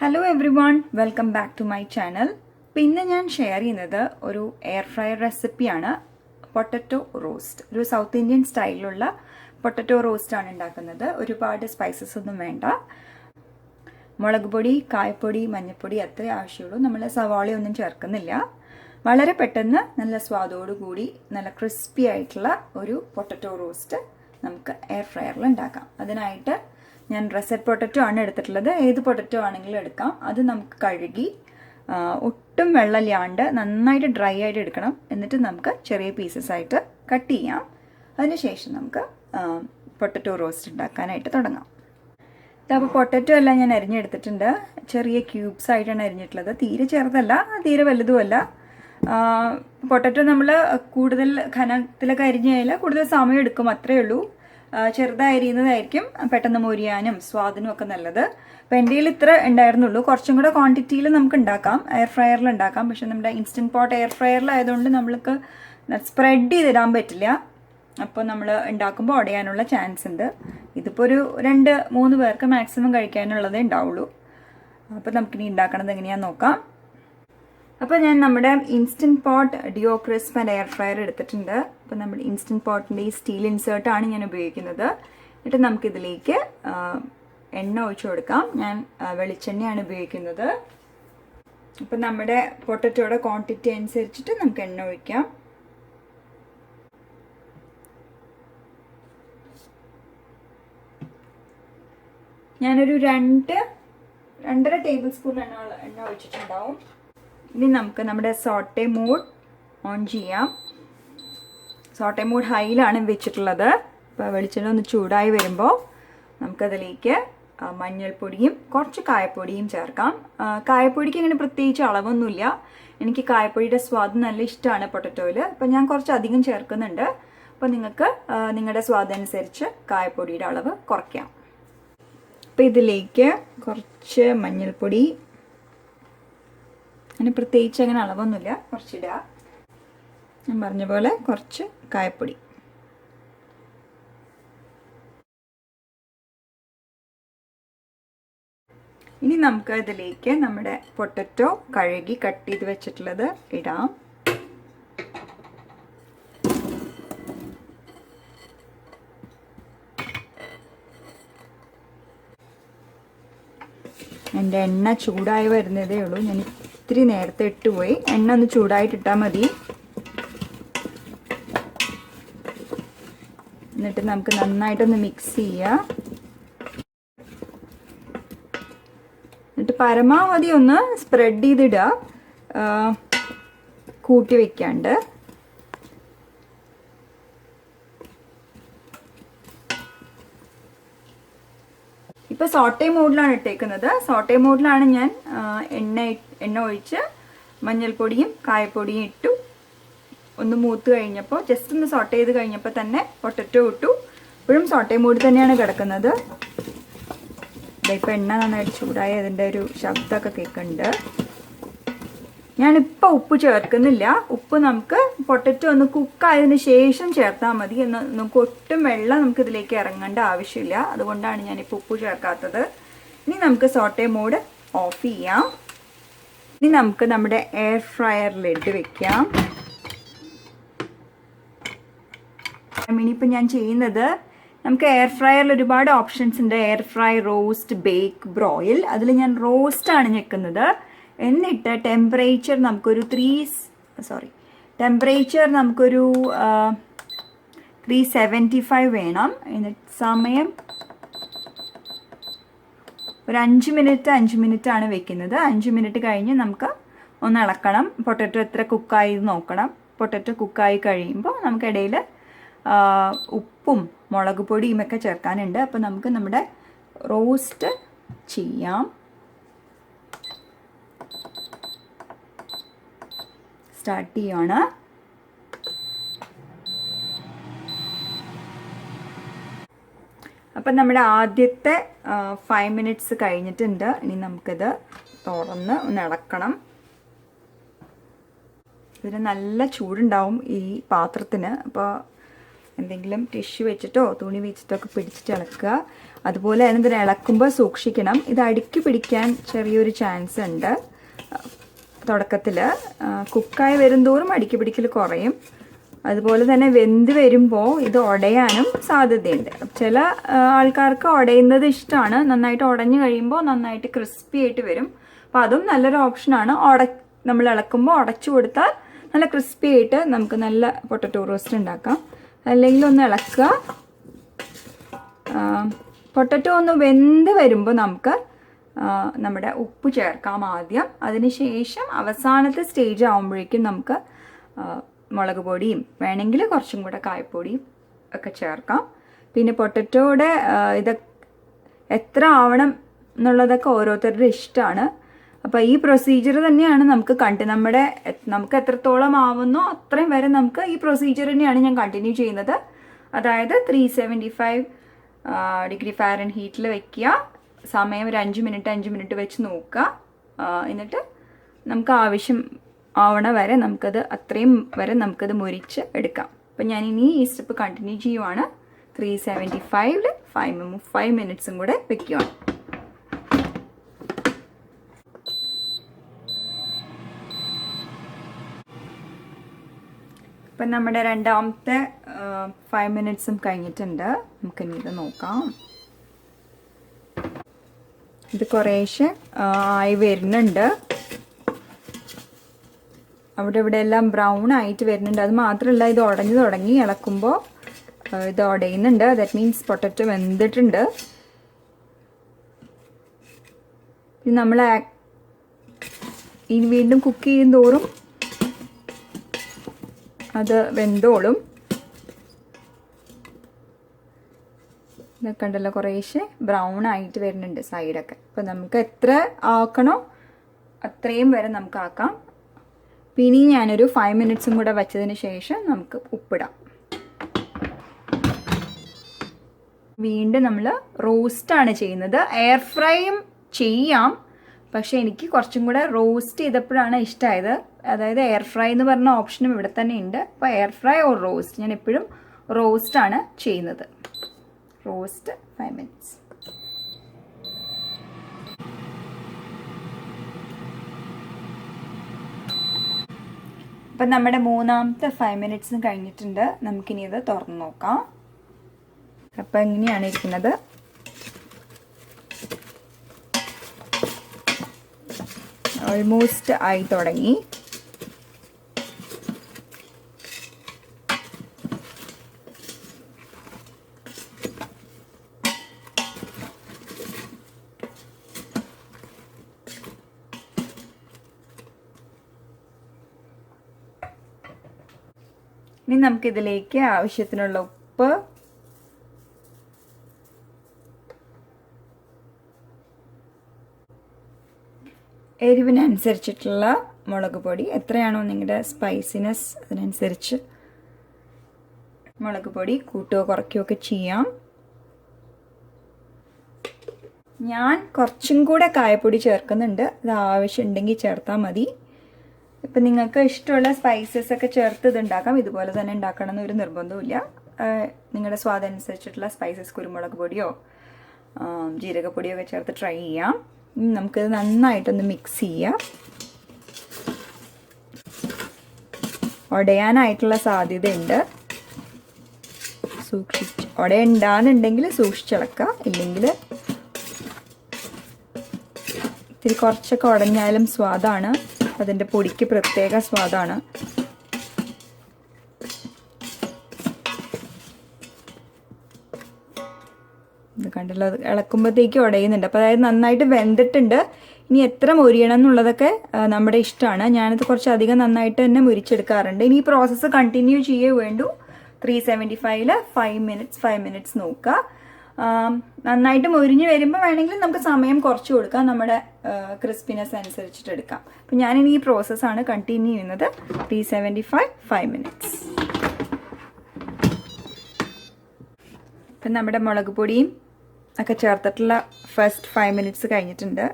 Hello everyone, welcome back to my channel. പിന്നെ ഞാൻ share ചെയ്യുന്നത് ഒരു എയർ ഫ്രയർ റെസിപ്പിയാണ്. പൊട്ടറ്റോ റോസ്റ്റ്, ഒരു സൗത്ത് ഇന്ത്യൻ സ്റ്റൈലിലുള്ള പൊട്ടറ്റോ റോസ്റ്റാണ് ഉണ്ടാക്കുന്നത്. ഒരുപാട് സ്പൈസസ് ഒന്നും വേണ്ട. മുളക് പൊടി, കായപ്പൊടി, മഞ്ഞൾപ്പൊടി അത്രേ ആവശ്യമുള്ളൂ. നമ്മൾ സവാളയൊന്നും ചേർക്കുന്നില്ല. വളരെ പെട്ടെന്ന് നല്ല സ്വാദോടുകൂടി നല്ല ക്രിസ്പി ആയിട്ടുള്ള ഒരു പൊട്ടറ്റോ റോസ്റ്റ് നമുക്ക് എയർ ഫ്രയറിൽ ഉണ്ടാക്കാം. അതിനായിട്ട് ഞാൻ റെസറ്റ് പൊട്ടറ്റോ ആണ് എടുത്തിട്ടുള്ളത്. ഏത് പൊട്ടറ്റോ ആണെങ്കിലും എടുക്കാം. അത് നമുക്ക് കഴുകി ഒട്ടും വെള്ളമില്ലാണ്ട് നന്നായിട്ട് ഡ്രൈ ആയിട്ട് എടുക്കണം. എന്നിട്ട് നമുക്ക് ചെറിയ പീസസ് ആയിട്ട് കട്ട് ചെയ്യാം. അതിനുശേഷം നമുക്ക് പൊട്ടറ്റോ റോസ്റ്റ് ഉണ്ടാക്കാനായിട്ട് തുടങ്ങാം. അപ്പോൾ പൊട്ടറ്റോ എല്ലാം ഞാൻ അരിഞ്ഞെടുത്തിട്ടുണ്ട്. ചെറിയ ക്യൂബ്സ് ആയിട്ടാണ് അരിഞ്ഞിട്ടുള്ളത്. തീരെ ചെറുതല്ല, തീരെ വലുതുമല്ല. പൊട്ടറ്റോ നമ്മൾ കൂടുതൽ ഘനത്തിലൊക്കെ അരിഞ്ഞു കഴിഞ്ഞാൽ കൂടുതൽ സമയം എടുക്കും, അത്രയേ ഉള്ളൂ. ചെറുതായി അരിയുന്നതായിരിക്കും പെട്ടെന്ന് മൊരിയാനും സ്വാദിനും ഒക്കെ നല്ലത്. അപ്പോൾ എൻ്റെ കയ്യിൽ ഇത്ര ഉണ്ടായിരുന്നുള്ളൂ. കുറച്ചും കൂടെ ക്വാണ്ടിറ്റിയിൽ നമുക്ക് ഉണ്ടാക്കാം, എയർ ഫ്രയറിൽ ഉണ്ടാക്കാം. പക്ഷെ നമ്മുടെ ഇൻസ്റ്റൻറ്റ് പോട്ട് എയർ ഫ്രയറിലായതുകൊണ്ട് നമ്മൾക്ക് സ്പ്രെഡ് ചെയ്തിടാൻ പറ്റില്ല. അപ്പോൾ നമ്മൾ ഉണ്ടാക്കുമ്പോൾ ഉടയാനുള്ള ചാൻസ് ഉണ്ട്. ഇതിപ്പോൾ ഒരു 2-3 പേർക്ക് മാക്സിമം കഴിക്കാനുള്ളതേ ഉണ്ടാവുള്ളൂ. അപ്പോൾ നമുക്കിനി ഉണ്ടാക്കണത് എങ്ങനെയാണെന്ന് നോക്കാം. അപ്പോൾ ഞാൻ നമ്മുടെ instant pot duo crisp and air fryer എടുത്തിട്ടുണ്ട്. അപ്പോൾ നമ്മുടെ ഇൻസ്റ്റൻറ്റ് പോട്ടിൻ്റെ ഈ സ്റ്റീൽ ഇൻസേർട്ടാണ് ഞാൻ ഉപയോഗിക്കുന്നത്. എന്നിട്ട് നമുക്കിതിലേക്ക് എണ്ണ ഒഴിച്ചു കൊടുക്കാം. ഞാൻ വെളിച്ചെണ്ണയാണ് ഉപയോഗിക്കുന്നത്. അപ്പം നമ്മുടെ പൊട്ടറ്റോയുടെ ക്വാണ്ടിറ്റി അനുസരിച്ചിട്ട് നമുക്ക് എണ്ണ ഒഴിക്കാം. ഞാനൊരു 2-2.5 ടേബിൾ സ്പൂൺ എണ്ണ ഒഴിച്ചിട്ടുണ്ടാവും. ഇനി നമുക്ക് നമ്മുടെ സോട്ടെ മോഡ് ഓൺ ചെയ്യാം. സോട്ടെ മോഡ് ഹൈയിലാണ് വെച്ചിട്ടുള്ളത്. അപ്പോൾ വെളിച്ചെണ്ണ ഒന്ന് ചൂടായി വരുമ്പോൾ നമുക്കതിലേക്ക് മഞ്ഞൾപ്പൊടിയും കുറച്ച് കായപ്പൊടിയും ചേർക്കാം. കായപ്പൊടിക്ക് അങ്ങനെ പ്രത്യേകിച്ച് അളവൊന്നുമില്ല. എനിക്ക് കായപ്പൊടിയുടെ സ്വാദ് നല്ല ഇഷ്ടമാണ് പൊട്ടറ്റോയിൽ. അപ്പോൾ ഞാൻ കുറച്ച് അധികം ചേർക്കുന്നുണ്ട്. അപ്പോൾ നിങ്ങൾക്ക് നിങ്ങളുടെ സ്വാദനുസരിച്ച് കായപ്പൊടിയുടെ അളവ് കുറയ്ക്കാം. അപ്പോൾ ഇതിലേക്ക് കുറച്ച് മഞ്ഞൾപ്പൊടി, അങ്ങനെ പ്രത്യേകിച്ച് അങ്ങനെ അളവൊന്നുമില്ല, കുറച്ചിടുക. ഞാൻ പറഞ്ഞ പോലെ കുറച്ച് കായപ്പൊടി. ഇനി നമുക്ക് ഇതിലേക്ക് നമ്മുടെ പൊട്ടറ്റോ കഴുകി കട്ട് ചെയ്ത് വെച്ചിട്ടുള്ളത് ഇടാം. എൻ്റെ എണ്ണ ചൂടായി വരുന്നതേ ഉള്ളൂ. ഞാൻ ഇത്തിരി നേരത്തെ ഇട്ടുപോയി. എണ്ണ ഒന്ന് ചൂടായിട്ടിട്ടാൽ മതി. എന്നിട്ട് നമുക്ക് നന്നായിട്ടൊന്ന് മിക്സ് ചെയ്യാം. എന്നിട്ട് പരമാവധി ഒന്ന് സ്പ്രെഡ് ചെയ്തിടുക, കൂട്ടി വെക്കാണ്ട്. ഇപ്പോൾ സോട്ടെ മോഡിലാണ് ഇട്ടേക്കുന്നത്. സോട്ടെ മോഡിലാണ് ഞാൻ എണ്ണ ഒഴിച്ച് മഞ്ഞൾപ്പൊടിയും കായപ്പൊടിയും ഇട്ടു. ഒന്ന് മൂത്ത് കഴിഞ്ഞപ്പോൾ ജസ്റ്റ് ഒന്ന് സോട്ടെ ചെയ്ത് കഴിഞ്ഞപ്പോൾ തന്നെ പൊട്ടറ്റോ ഇട്ടു. ഇപ്പോഴും സോട്ടെ മോഡിൽ തന്നെയാണ് കിടക്കുന്നത്. ഇപ്പോൾ എണ്ണ നന്നായിട്ട് ചൂടായി അതിൻ്റെ ഒരു ശബ്ദമൊക്കെ കേൾക്കുന്നുണ്ട്. ഞാനിപ്പോൾ ഉപ്പ് ചേർക്കുന്നില്ല. ഉപ്പ് നമുക്ക് പൊട്ടറ്റോ ഒന്ന് കുക്കായതിന് ശേഷം ചേർത്താൽ മതി. നമുക്ക് ഒട്ടും വെള്ളം നമുക്ക് ഇതിലേക്ക് ഇറങ്ങേണ്ട ആവശ്യമില്ല. അതുകൊണ്ടാണ് ഞാനിപ്പോൾ ഉപ്പ് ചേർക്കാത്തത്. ഇനി നമുക്ക് സോട്ടെ മോഡ് ഓഫ് ചെയ്യാം. ഇനി നമുക്ക് നമ്മുടെ എയർ ഫ്രയർ ലിഡ് വെക്കാം. ഇനിയിപ്പോൾ ഞാൻ ചെയ്യുന്നത്, നമുക്ക് എയർ ഫ്രയറിൽ ഒരുപാട് ഓപ്ഷൻസ് ഉണ്ട്. Air fry, roast, bake, broil. അതിൽ ഞാൻ റോസ്റ്റാണ് ഞെക്കുന്നത്. എന്നിട്ട് ടെമ്പറേച്ചർ നമുക്കൊരു 375 വേണം. എന്നിട്ട് സമയം ഒരു 5 മിനിറ്റ് ആണ് വെക്കുന്നത്. 5 മിനിറ്റ് കഴിഞ്ഞ് നമുക്ക് ഒന്ന് ഇളക്കണം. പൊട്ടറ്റോ എത്ര കുക്കായി നോക്കണം. പൊട്ടറ്റോ കുക്കായി കഴിയുമ്പോൾ നമുക്ക് ഇടയിൽ ഉപ്പും മുളക് പൊടിയും ഒക്കെ ചേർക്കാനുണ്ട്. അപ്പോൾ നമുക്ക് നമ്മുടെ റോസ്റ്റ് ചെയ്യാം. സ്റ്റാർട്ട് ചെയ്യാണ്. അപ്പം നമ്മുടെ ആദ്യത്തെ 5 മിനിറ്റ്സ് കഴിഞ്ഞിട്ടുണ്ട്. ഇനി നമുക്കിത് തുറന്ന് ഒന്ന് ഇളക്കണം. ഇതിന് നല്ല ചൂടുണ്ടാവും ഈ പാത്രത്തിന്. അപ്പോൾ എന്തെങ്കിലും ടിഷ്യൂ വെച്ചിട്ടോ തുണി വെച്ചിട്ടോ ഒക്കെ പിടിച്ചിട്ട് ഇളക്കുക. അതുപോലെ തന്നെ ഇതിന് ഇളക്കുമ്പോൾ സൂക്ഷിക്കണം, ഇത് അടുക്കി പിടിക്കാൻ ചെറിയൊരു ചാൻസ് ഉണ്ട്. തുടക്കത്തിൽ കുക്കായി വരുംതോറും അടുക്കി പിടിക്കൽ കുറയും. അതുപോലെ തന്നെ വെന്ത് വരുമ്പോൾ ഇത് ഉടയാനും സാധ്യതയുണ്ട്. ചില ആൾക്കാർക്ക് ഉടയുന്നത് ഇഷ്ടമാണ്, നന്നായിട്ട് ഉടഞ്ഞു കഴിയുമ്പോൾ നന്നായിട്ട് ക്രിസ്പി ആയിട്ട് വരും. അപ്പോൾ അതും നല്ലൊരു ഓപ്ഷനാണ്. നമ്മൾ ഇളക്കുമ്പോൾ ഉടച്ചു കൊടുത്താൽ നല്ല ക്രിസ്പി ആയിട്ട് നമുക്ക് നല്ല പൊട്ടറ്റോ റോസ്റ്റ് ഉണ്ടാക്കാം. അല്ലെങ്കിൽ ഒന്ന് ഇളക്കുക. പൊട്ടറ്റോ ഒന്ന് വെന്ത് വരുമ്പോൾ നമുക്ക് നമ്മുടെ ഉപ്പ് ചേർക്കാം ആദ്യം. അതിനുശേഷം അവസാനത്തെ സ്റ്റേജ് ആകുമ്പോഴേക്കും നമുക്ക് മുളക് പൊടിയും വേണമെങ്കിൽ കുറച്ചും കൂടെ കായപ്പൊടിയും ഒക്കെ ചേർക്കാം. പിന്നെ പൊട്ടറ്റോയുടെ ഇത് എത്ര ആവണം എന്നുള്ളതൊക്കെ ഓരോരുത്തരുടെ ഇഷ്ടമാണ്. അപ്പോൾ ഈ പ്രൊസീജിയർ തന്നെയാണ് നമുക്ക് എത്രത്തോളം ആവുന്നോ അത്രയും വരെ നമുക്ക് ഈ പ്രൊസീജിയർ തന്നെയാണ് ഞാൻ കണ്ടിന്യൂ ചെയ്യുന്നത്. അതായത് 375 ഡിഗ്രി ഫാരൻഹീറ്റിൽ വെക്കുക. സമയം ഒരു 5 മിനിറ്റ് വെച്ച് നോക്കുക. എന്നിട്ട് നമുക്ക് ആവശ്യം ആവണ വരെ അത്രയും വരെ നമുക്കത് മുരിച്ച് എടുക്കാം. അപ്പം ഞാനിനി ഈ സ്റ്റെപ്പ് കണ്ടിന്യൂ ചെയ്യുവാണ്. 375 5 മിനിറ്റ്സും കൂടെ വെക്കുകയാണ്. ഇപ്പം നമ്മുടെ രണ്ടാമത്തെ 5 മിനിറ്റ്സും കഴിഞ്ഞിട്ടുണ്ട്. നമുക്കിനി ഇത് നോക്കാം. ഇത് കുറേശ്ശെ ആയി വരുന്നുണ്ട്. അവിടെ ഇവിടെ എല്ലാം ബ്രൗൺ ആയിട്ട് വരുന്നുണ്ട്. അത് മാത്രമല്ല, ഇത് ഉടഞ്ഞു തുടങ്ങി. ഇളക്കുമ്പോൾ ഇത് ഉടയുന്നുണ്ട്. ദാറ്റ് മീൻസ് പൊട്ടറ്റോ വെന്തിട്ടുണ്ട്. ഇത് നമ്മൾ ഇനി വീണ്ടും കുക്ക് ചെയ്യും തോറും അത് വെന്തോളും. ഇതൊക്കെ ഉണ്ടല്ലോ കുറേശ്ശെ ബ്രൗൺ ആയിട്ട് വരുന്നുണ്ട് സൈഡൊക്കെ. അപ്പം നമുക്ക് എത്ര ആക്കണോ അത്രയും വരെ നമുക്ക് ആക്കാം. പിന്നെ ഞാനൊരു 5 മിനിറ്റ്സും കൂടെ വെച്ചതിന് ശേഷം നമുക്ക് ഉപ്പിടാം. വീണ്ടും നമ്മൾ റോസ്റ്റാണ് ചെയ്യുന്നത്. എയർ ഫ്രൈയും ചെയ്യാം, പക്ഷേ എനിക്ക് കുറച്ചും കൂടെ റോസ്റ്റ് ചെയ്തപ്പോഴാണ് ഇഷ്ടമായത്. അതായത് എയർ ഫ്രൈ എന്ന് പറഞ്ഞ ഓപ്ഷനും ഇവിടെ തന്നെ ഉണ്ട്. അപ്പോൾ എയർ ഫ്രൈ ഓർ റോസ്റ്റ്, ഞാൻ എപ്പോഴും റോസ്റ്റാണ് ചെയ്യുന്നത്. Roast 5 minutes. അപ്പം നമ്മുടെ മൂന്നാമത്തെ 5 മിനിറ്റ്സും കഴിഞ്ഞിട്ടുണ്ട്. നമുക്കിനി ഇത് തുറന്ന് നോക്കാം. അപ്പം എങ്ങനെയാണ് ഇരിക്കുന്നത്? ഓൾമോസ്റ്റ് ആയി തുടങ്ങി. ഇനി നമുക്കിതിലേക്ക് ആവശ്യത്തിനുള്ള ഉപ്പ്, എരിവിനനുസരിച്ചിട്ടുള്ള മുളക് പൊടി, എത്രയാണോ നിങ്ങളുടെ സ്പൈസിനെസ് അതിനനുസരിച്ച് മുളക് പൊടി കൂട്ടുകയോ കുറയ്ക്കുകയോ ഒക്കെ ചെയ്യാം. ഞാൻ കുറച്ചും കൂടെ കായപ്പൊടി ചേർക്കുന്നുണ്ട്. അത് ആവശ്യമുണ്ടെങ്കിൽ ചേർത്താൽ മതി. ഇപ്പം നിങ്ങൾക്ക് ഇഷ്ടമുള്ള സ്പൈസസ് ഒക്കെ ചേർത്ത് ഇതുണ്ടാക്കാം. ഇതുപോലെ തന്നെ ഉണ്ടാക്കണം എന്നൊരു നിർബന്ധമില്ല. നിങ്ങളുടെ സ്വാദനുസരിച്ചിട്ടുള്ള സ്പൈസസ്, കുരുമുളക് പൊടിയോ ജീരകപ്പൊടിയോ ഒക്കെ ചേർത്ത് ട്രൈ ചെയ്യാം. നമുക്കിത് നന്നായിട്ടൊന്ന് മിക്സ് ചെയ്യാം. ഉടയാനായിട്ടുള്ള സാധ്യതയുണ്ട്. ഉടയുണ്ടാകുന്നുണ്ടെങ്കിൽ സൂക്ഷിച്ചിളക്കുക. ഇല്ലെങ്കിൽ ഇത്തിരി കുറച്ചൊക്കെ ഉടഞ്ഞാലും സ്വാദാണ്. അതിൻ്റെ പൊടിക്ക് പ്രത്യേക സ്വാദാണ്. ഇത് കണ്ടല്ലോ, അത് ഇളക്കുമ്പോഴത്തേക്ക് ഉടയുന്നുണ്ട്. അപ്പോൾ അതായത് നന്നായിട്ട് വെന്തിട്ടുണ്ട്. ഇനി എത്ര മൊരിയണം എന്നുള്ളതൊക്കെ നമ്മുടെ ഇഷ്ടമാണ്. ഞാനത് കുറച്ചധികം നന്നായിട്ട് തന്നെ മുരിച്ചെടുക്കാറുണ്ട്. ഇനി ഈ പ്രോസസ്സ് കണ്ടിന്യൂ ചെയ്യേ വേണ്ടൂ. 375 5 മിനിറ്റ്സ് നോക്കുക. നന്നായിട്ട് മൊരിഞ്ഞ് വരുമ്പോൾ വേണമെങ്കിൽ നമുക്ക് സമയം കുറച്ച് കൊടുക്കാം. നമ്മുടെ ക്രിസ്പിനെസ് അനുസരിച്ചിട്ട് എടുക്കാം. അപ്പം ഞാനിനി ഈ പ്രോസസ്സാണ് കണ്ടിന്യൂ ചെയ്യുന്നത്. 375 5 മിനിറ്റ്സ്. ഇപ്പം നമ്മുടെ മുളക് പൊടിയും ഒക്കെ ചേർത്തിട്ടുള്ള ഫസ്റ്റ് 5 മിനിറ്റ്സ് കഴിഞ്ഞിട്ടുണ്ട്.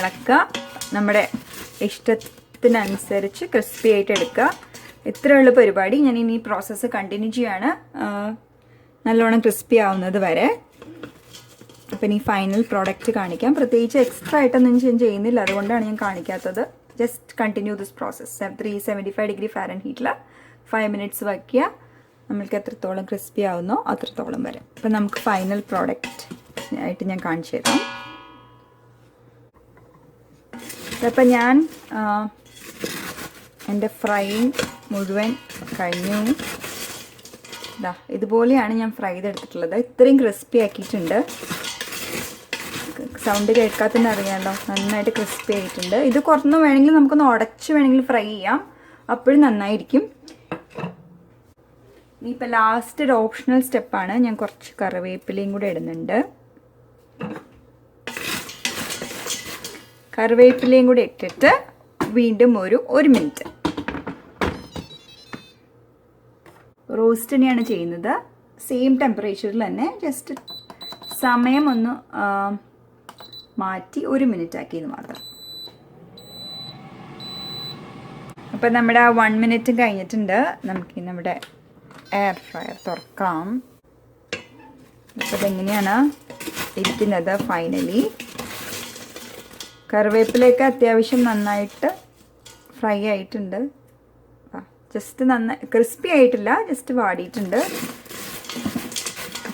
ഇളക്കുക, നമ്മുടെ ഇഷ്ടത്തിനനുസരിച്ച് ക്രിസ്പി ആയിട്ട് എടുക്കുക. ഇത്രയുള്ള പരിപാടി. ഞാൻ ഇനി ഈ പ്രോസസ്സ് കണ്ടിന്യൂ ചെയ്യാണ് നല്ലോണം ക്രിസ്പി ആവുന്നത് വരെ. അപ്പം ഇനി ഫൈനൽ പ്രോഡക്റ്റ് കാണിക്കാം. പ്രത്യേകിച്ച് എക്സ്ട്രാ ആയിട്ടൊന്നും ഞാൻ ചെയ്യുന്നില്ല, അതുകൊണ്ടാണ് ഞാൻ കാണിക്കാത്തത്. Just continue this process. 375 degree ഫാരൻഹീറ്റിൽ 5 മിനിറ്റ്സ് വയ്ക്കുക. നമ്മൾക്ക് എത്രത്തോളം ക്രിസ്പി ആവുന്നോ അത്രത്തോളം വരെ. അപ്പം നമുക്ക് ഫൈനൽ പ്രോഡക്റ്റ് ആയിട്ട് ഞാൻ കാണിച്ചു തരാം. അപ്പം ഞാൻ എൻ്റെ ഫ്രൈയിങ് മുഴുവൻ കഴിഞ്ഞു. ഇതുപോലെയാണ് ഞാൻ ഫ്രൈ ചെയ്തെടുത്തിട്ടുള്ളത്. ഇത്രയും ക്രിസ്പി ആക്കിയിട്ടുണ്ട്. സൗണ്ട് കേൾക്കാത്തന്നെ അറിയാമല്ലോ, നന്നായിട്ട് ക്രിസ്പി ആയിട്ടുണ്ട്. ഇത് കുറഞ്ഞു വേണമെങ്കിൽ നമുക്കൊന്ന് ഉടച്ച് വേണമെങ്കിൽ ഫ്രൈ ചെയ്യാം, അപ്പോഴും നന്നായിരിക്കും. ഇനിയിപ്പോൾ ലാസ്റ്റ് ഒരു ഓപ്ഷണൽ സ്റ്റെപ്പാണ്. ഞാൻ കുറച്ച് കറിവേപ്പിലയും കൂടെ ഇടുന്നുണ്ട്. കറിവേപ്പിലയും കൂടെ ഇട്ടിട്ട് വീണ്ടും ഒരു 1 മിനിറ്റ് റോസ്റ്റിനെയാണ് ചെയ്യുന്നത്. സെയിം ടെമ്പറേച്ചറിൽ തന്നെ, ജസ്റ്റ് സമയം ഒന്ന് മാറ്റി 1 മിനിറ്റ് ആക്കിയത് മാത്രം. അപ്പം നമ്മുടെ 1 മിനിറ്റ് കഴിഞ്ഞിട്ടുണ്ട്. നമുക്ക് നമ്മുടെ എയർ ഫ്രയർ തുറക്കാം. അപ്പോൾ ഇതെങ്ങനെയാണ് ഇരിക്കുന്നത് ഫൈനലി. കറിവേപ്പിലയൊക്കെ അത്യാവശ്യം നന്നായിട്ട് ഫ്രൈ ആയിട്ടുണ്ട്. ജസ്റ്റ് നന്നായി ക്രിസ്പി ആയിട്ടില്ല, ജസ്റ്റ് വാടിയിട്ടുണ്ട്.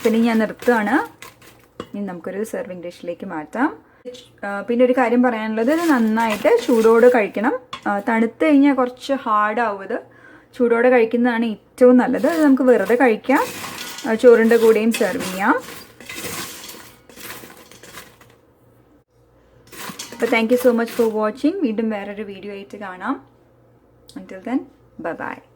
പിന്നെ ഞാൻ നിർത്തുകയാണ്. ഇനി നമുക്കൊരു സെർവിങ് ഡിഷിലേക്ക് മാറ്റാം. പിന്നെ ഒരു കാര്യം പറയാനുള്ളത്, ഇത് നന്നായിട്ട് ചൂടോടെ കഴിക്കണം. തണുത്ത് കഴിഞ്ഞാൽ കുറച്ച് ഹാർഡാവും. ഇത് ചൂടോടെ കഴിക്കുന്നതാണ് ഏറ്റവും നല്ലത്. അത് നമുക്ക് വെറുതെ കഴിക്കാം, ചോറിൻ്റെ കൂടെയും സെർവ് ചെയ്യാം. അപ്പോൾ thank you so much for watching. വീണ്ടും വേറൊരു വീഡിയോ ആയിട്ട് കാണാം. Until then, bye-bye.